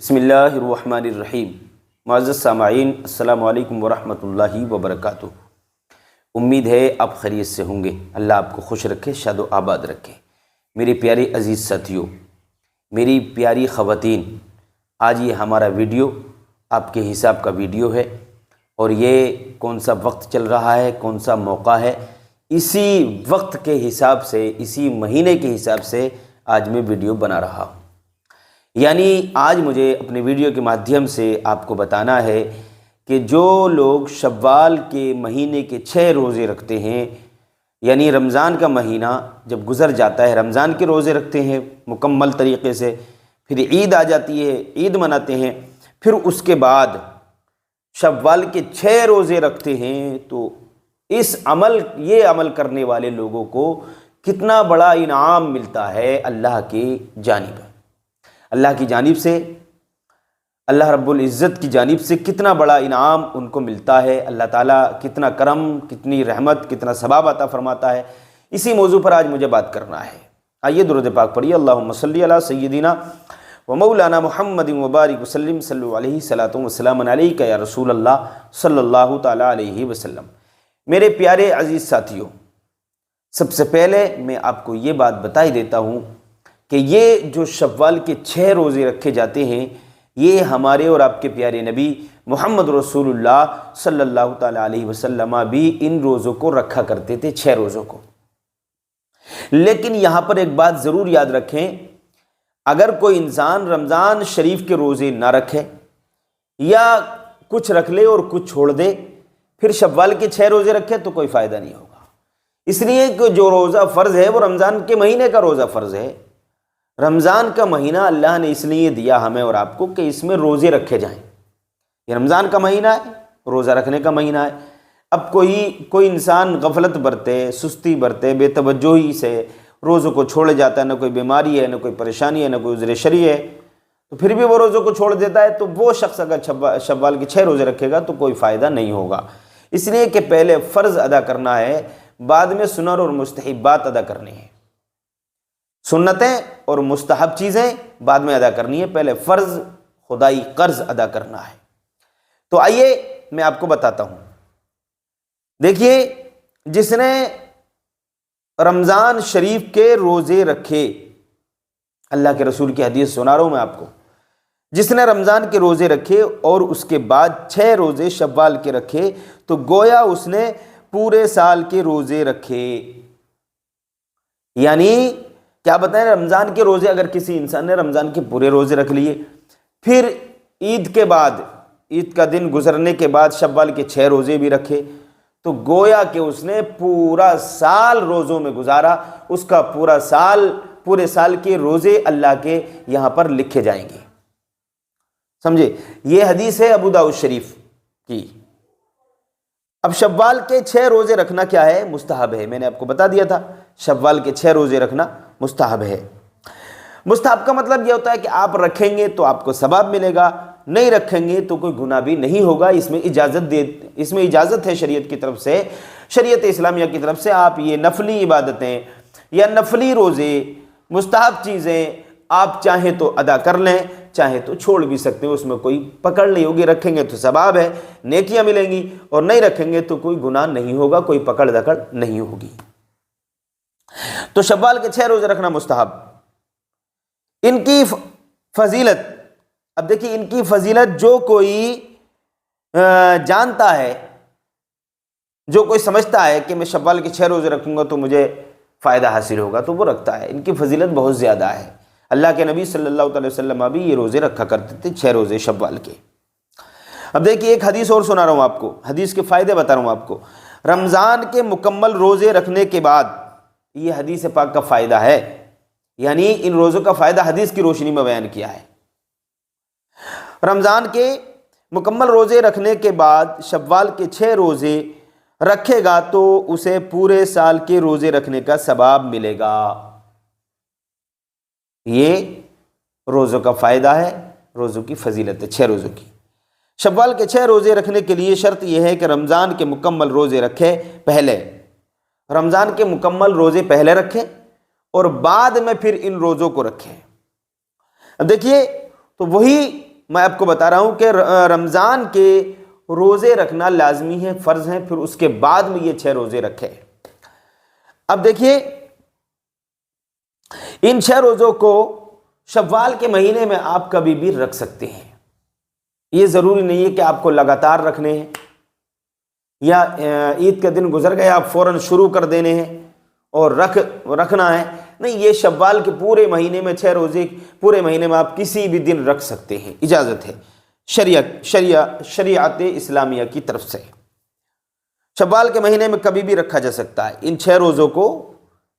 بسم اللہ الرحمن الرحیم۔ معزز سامعین، السلام علیکم ورحمۃ اللہ وبرکاتہ۔ امید ہے آپ خیریت سے ہوں گے۔ اللہ آپ کو خوش رکھے، شاد و آباد رکھے۔ میری پیاری عزیز ساتھیوں، میری پیاری خواتین، آج یہ ہمارا ویڈیو آپ کے حساب کا ویڈیو ہے، اور یہ کون سا وقت چل رہا ہے، کون سا موقع ہے، اسی وقت کے حساب سے، اسی مہینے کے حساب سے آج میں ویڈیو بنا رہا ہوں۔ یعنی آج مجھے اپنے ویڈیو کے مادھیم سے آپ کو بتانا ہے کہ جو لوگ شوال کے مہینے کے 6 روزے رکھتے ہیں، یعنی رمضان کا مہینہ جب گزر جاتا ہے، رمضان کے روزے رکھتے ہیں مکمل طریقے سے، پھر عید آ جاتی ہے، عید مناتے ہیں، پھر اس کے بعد شوال کے 6 روزے رکھتے ہیں، تو یہ عمل کرنے والے لوگوں کو کتنا بڑا انعام ملتا ہے اللہ کی جانب، اللہ کی جانب سے، اللہ رب العزت کی جانب سے کتنا بڑا انعام ان کو ملتا ہے۔ اللہ تعالیٰ کتنا کرم، کتنی رحمت، کتنا ثواب عطا فرماتا ہے، اسی موضوع پر آج مجھے بات کرنا ہے۔ آئیے درود پاک پڑھیے۔ اللہم صلی علی سیدنا و مولانا محمد مبارک وسلم، صلو علیہ صلاۃ وسلام علیک یا رسول اللہ صلی اللہ تعالیٰ علیہ وسلم۔ میرے پیارے عزیز ساتھیوں، سب سے پہلے میں آپ کو یہ بات بتا ہی دیتا ہوں کہ یہ جو شوال کے 6 روزے رکھے جاتے ہیں، یہ ہمارے اور آپ کے پیارے نبی محمد رسول اللہ صلی اللہ تعالیٰ علیہ وسلم بھی ان روزوں کو رکھا کرتے تھے، 6 روزوں کو۔ لیکن یہاں پر ایک بات ضرور یاد رکھیں، اگر کوئی انسان رمضان شریف کے روزے نہ رکھے، یا کچھ رکھ لے اور کچھ چھوڑ دے، پھر شوال کے 6 روزے رکھے تو کوئی فائدہ نہیں ہوگا۔ اس لیے کہ جو روزہ فرض ہے وہ رمضان کے مہینے کا روزہ فرض ہے۔ رمضان کا مہینہ اللہ نے اس لیے دیا ہمیں اور آپ کو کہ اس میں روزے رکھے جائیں۔ یہ رمضان کا مہینہ ہے، روزہ رکھنے کا مہینہ ہے۔ اب کوئی انسان غفلت برتے، سستی برتے، بے توجہی سے روزوں کو چھوڑ جاتا ہے، نہ کوئی بیماری ہے، نہ کوئی پریشانی ہے، نہ کوئی عذر شرعی ہے، تو پھر بھی وہ روزوں کو چھوڑ دیتا ہے، تو وہ شخص اگر شوال کے 6 روزے رکھے گا تو کوئی فائدہ نہیں ہوگا۔ اس لیے کہ پہلے فرض ادا کرنا ہے، بعد میں سنن اور مستحبات ادا کرنے ہیں۔ سنتیں اور مستحب چیزیں بعد میں ادا کرنی ہے، پہلے فرض خدائی قرض ادا کرنا ہے۔ تو آئیے میں آپ کو بتاتا ہوں۔ دیکھیے، جس نے رمضان شریف کے روزے رکھے، اللہ کے رسول کی حدیث سنا رہا ہوں میں آپ کو، جس نے رمضان کے روزے رکھے اور اس کے بعد 6 روزے شوال کے رکھے، تو گویا اس نے پورے سال کے روزے رکھے۔ یعنی کیا بتائیں، رمضان کے روزے اگر کسی انسان نے رمضان کے پورے روزے رکھ لیے، پھر عید کے بعد، عید کا دن گزرنے کے بعد شوال کے 6 روزے بھی رکھے، تو گویا کہ اس نے پورا سال روزوں میں گزارا، اس کا پورے سال کے روزے اللہ کے یہاں پر لکھے جائیں گے۔ سمجھے؟ یہ حدیث ہے ابو داؤد شریف کی۔ اب شوال کے 6 روزے رکھنا کیا ہے؟ مستحب ہے۔ میں نے آپ کو بتا دیا تھا، شوال کے 6 روزے رکھنا مستحب ہے۔ مستحب کا مطلب یہ ہوتا ہے کہ آپ رکھیں گے تو آپ کو ثواب ملے گا، نہیں رکھیں گے تو کوئی گناہ بھی نہیں ہوگا۔ اس میں اجازت ہے شریعت کی طرف سے، شریعت اسلامیہ کی طرف سے۔ آپ یہ نفلی عبادتیں یا نفلی روزے، مستحب چیزیں آپ چاہیں تو ادا کر لیں، چاہے تو چھوڑ بھی سکتے ہیں، اس میں کوئی پکڑ نہیں ہوگی۔ رکھیں گے تو ثواب ہے، نیکیاں ملیں گی، اور نہیں رکھیں گے تو کوئی گناہ نہیں ہوگا، کوئی پکڑ دکڑ نہیں ہوگی۔ تو شوال کے 6 روزے رکھنا مستحب۔ ان کی فضیلت، اب دیکھیے ان کی فضیلت جو کوئی جانتا ہے، جو کوئی سمجھتا ہے کہ میں شوال کے 6 روزے رکھوں گا تو مجھے فائدہ حاصل ہوگا، تو وہ رکھتا ہے۔ ان کی فضیلت بہت زیادہ ہے۔ اللہ کے نبی صلی اللہ علیہ وسلم بھی یہ روزے رکھا کرتے تھے، 6 روزے شوال کے۔ اب دیکھیے ایک حدیث اور سنا رہا ہوں آپ کو، حدیث کے فائدے بتا رہا ہوں آپ کو۔ رمضان کے مکمل روزے رکھنے کے بعد، یہ حدیث پاک کا فائدہ ہے، یعنی ان روزوں کا فائدہ حدیث کی روشنی میں بیان کیا ہے۔ رمضان کے مکمل روزے رکھنے کے بعد شوال کے 6 روزے رکھے گا تو اسے پورے سال کے روزے رکھنے کا ثواب ملے گا۔ یہ روزوں کا فائدہ ہے، روزوں کی فضیلت ہے، 6 روزوں کی۔ شوال کے 6 روزے رکھنے کے لیے شرط یہ ہے کہ رمضان کے مکمل روزے رکھے پہلے، رمضان کے مکمل روزے پہلے رکھے اور بعد میں پھر ان روزوں کو رکھے۔ اب دیکھیے، تو وہی میں آپ کو بتا رہا ہوں کہ رمضان کے روزے رکھنا لازمی ہے، فرض ہیں، پھر اس کے بعد میں یہ 6 روزے رکھے۔ اب دیکھیے ان 6 روزوں کو شوال کے مہینے میں آپ کبھی بھی رکھ سکتے ہیں، یہ ضروری نہیں ہے کہ آپ کو لگاتار رکھنے ہیں یا عید کا دن گزر گیا آپ فوراً شروع کر دینے ہیں اور رکھنا ہے، نہیں، یہ شوال کے پورے مہینے میں 6 روزے پورے مہینے میں آپ کسی بھی دن رکھ سکتے ہیں، اجازت ہے شریعت اسلامیہ کی طرف سے۔ شوال کے مہینے میں کبھی بھی رکھا جا سکتا ہے، ان 6 روزوں کو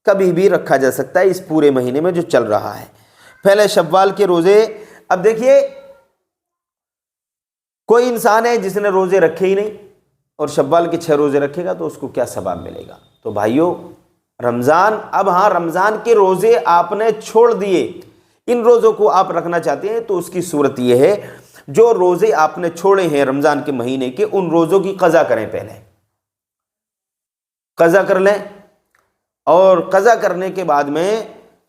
کبھی بھی رکھا جا سکتا ہے اس پورے مہینے میں جو چل رہا ہے۔ پہلے شوال کے روزے، اب دیکھیے کوئی انسان ہے جس نے روزے رکھے ہی نہیں اور شوال کے 6 روزے رکھے گا تو اس کو کیا ثواب ملے گا؟ تو بھائیو رمضان، اب ہاں رمضان کے روزے آپ نے چھوڑ دیے، ان روزوں کو آپ رکھنا چاہتے ہیں تو اس کی صورت یہ ہے جو روزے آپ نے چھوڑے ہیں رمضان کے مہینے کے، ان روزوں کی قضا کریں، پہلے قضا کر لیں اور قضا کرنے کے بعد میں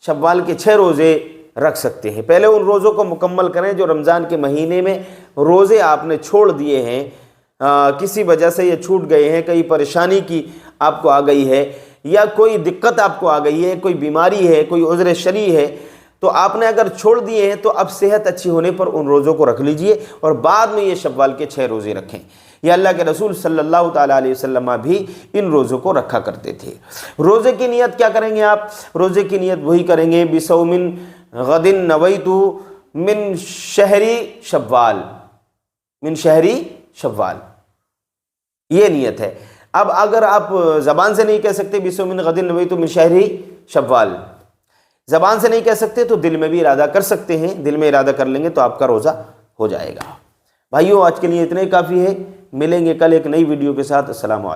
شوال کے 6 روزے رکھ سکتے ہیں۔ پہلے ان روزوں کو مکمل کریں جو رمضان کے مہینے میں روزے آپ نے چھوڑ دیے ہیں، کسی وجہ سے یہ چھوٹ گئے ہیں، کئی پریشانی کی آپ کو آ گئی ہے یا کوئی دقت آپ کو آ گئی ہے، کوئی بیماری ہے، کوئی عذر شرعی ہے، تو آپ نے اگر چھوڑ دیے ہیں تو اب صحت اچھی ہونے پر ان روزوں کو رکھ لیجئے اور بعد میں یہ شوال کے 6 روزے رکھیں۔ یہ اللہ کے رسول صلی اللہ تعالیٰ علیہ وسلم بھی ان روزوں کو رکھا کرتے تھے۔ روزے کی نیت کیا کریں گے آپ؟ روزے کی نیت وہی کریں گے بصوم غد نویت من شہری شوال، من شہری شوال، یہ نیت ہے۔ اب اگر آپ زبان سے نہیں کہہ سکتے بصوم غد نویت من شہری شوال، زبان سے نہیں کہہ سکتے تو دل میں بھی ارادہ کر سکتے ہیں، دل میں ارادہ کر لیں گے تو آپ کا روزہ ہو جائے گا۔ بھائیو آج کے لیے اتنے کافی ہے، ملیں گے کل ایک نئی ویڈیو کے ساتھ۔ السلام علیکم۔